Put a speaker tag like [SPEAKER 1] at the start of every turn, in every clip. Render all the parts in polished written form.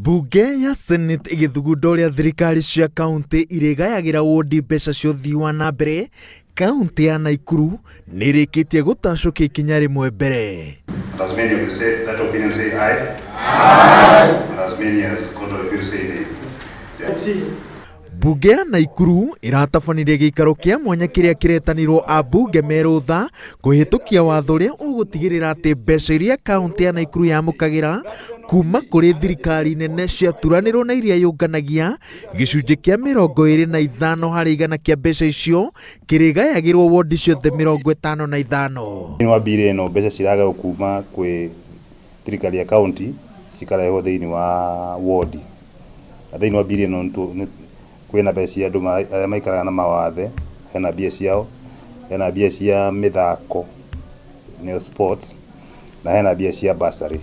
[SPEAKER 1] Bunge ya Senate igithugunda uria thirikari cia kaunti irigayagira wodi mbeca cia uthii wa na mbere. Kaunti ya Naikuru nirikitie gutacukia ikinya rimwe mbere.
[SPEAKER 2] As many of you say that opinion, say aye. Aye. And as many as contribute, say nay.
[SPEAKER 1] Bunge ya Naikuru iratabanirie giikaro kia mwanya kiria kiretanirwo abunge merutha kuhitukia watho uria ugutigirira ati mbeca iria kaunti ya Naikuru yamukagira kuma kuri thirikari nene ciaturanirwo na iria yunganagia gicunji kia 25 hari igana kia mbeca icio kirigayagirwo wodi ciothe 55.
[SPEAKER 2] Ni wa bire no mbeca ciraga kuma kwi thirikari ya kaunti cikarehwo thiini wa wodi. Thiini wa bire no kwina mbeca andu maikaraga na mawathe, hena mbia ciao, hena mbia cia mithako neo sports, na hena mbia cia bursary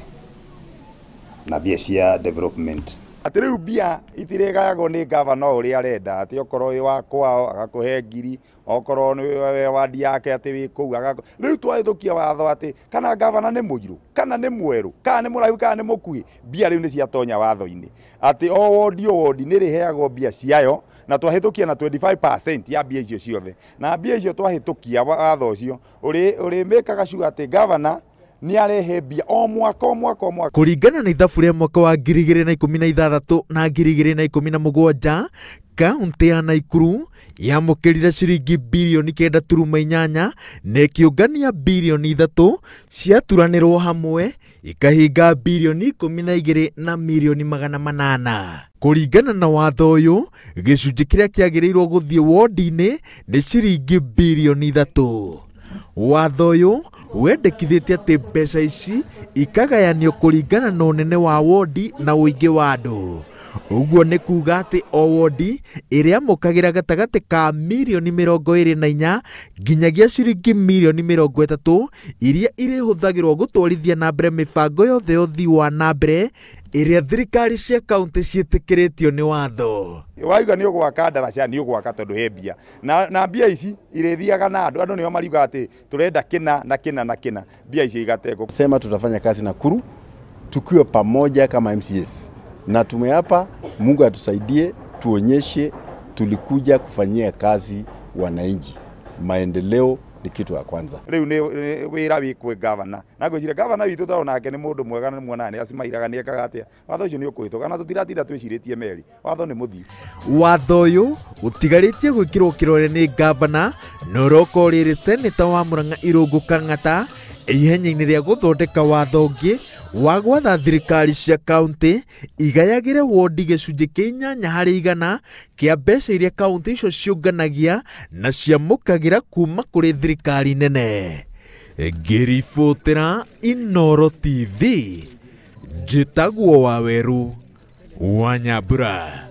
[SPEAKER 2] na mbia cia development.
[SPEAKER 3] Atiriu mbia itiregayagwo ni governor uria arenda ati okorwo wi wa kwao agakuhe ngiri, okorwo ni wadi yake ati wi kuu riu twahitukia watho ati kana governor ni muiru kana ni mweru kana ni muraihu kana ni mukui, mbia riu ni cia tonya watho-ini ati o wodi ni riheagwo mbia ciayo na twahitukia na 25% ya mbia icio ciothe, na mbia icio twahitukia watho ucio uri mekaga sure ati governor ni arehe mbia o mwaka.
[SPEAKER 1] Kuringana na ithabu ria mwaka wa 2016 na 2017, kaunti ya Naikuru yamukirire ciringi bilioni 9.8 na ikiungania bilioni 3 ciaturanirwo hamwe ikahinga bilioni 12 na milioni 800. Kuringana na watho uyu, gicunji kiria kiagirirwo guthie wodi-ini ni ciringi bilioni 3. Watho uyu wendekithitie ati mbeca ici ikagayanio kuringana na unene wa wodi na uingi wa andu. Uguo ni kuga ati o wodi iria mukagira gatagati ka milioni 24 nginyagia ciringi milioni 30 iria irihuthagirwo gutwarithia na mbere mibango yothe uthii wa na mbere iria thirikari cia kaunti ciitikiritio ni watho.
[SPEAKER 3] Waiga ni ugwaka ndaraca ni ugwaka tondu he mbia na mbia ici irithiaga na andu nio mariuga ati turenda kina na kina na kina, mbia ici igategwo.
[SPEAKER 4] Sema tutafanya kazi Nakuru tukiwa pamoja kama MCS, na tumeapa Mungu atusaidie, tuonyeshe tulikuja kufanyia kazi wananchi. Maendeleo ni kitu ya kwanza.
[SPEAKER 3] Riu ni wira wikwe governor na gwicire governor witu ta onake ni mundu mwega ni muonane acimairaga ni ekaga atia watho ucio ni ukuhituka na tutiratinda twiciritie meri watho ni muthii.
[SPEAKER 1] Watho uyu utigaritie gwikirwo kirore ni governor noroko riri senator wa Murang'a Irungu Kang'ata ihenya-ini ria guthondeka watho ungi wa gwatha thirikari cia kaunti igayagire wodi gicunji kia 8 hari igana kia mbeca iria kaunti icio ciunganagia na ciamukagira kuma kuri thirikari nene. Ngiribotera Inooro TV, njitagwo Waweru wa Nyambura.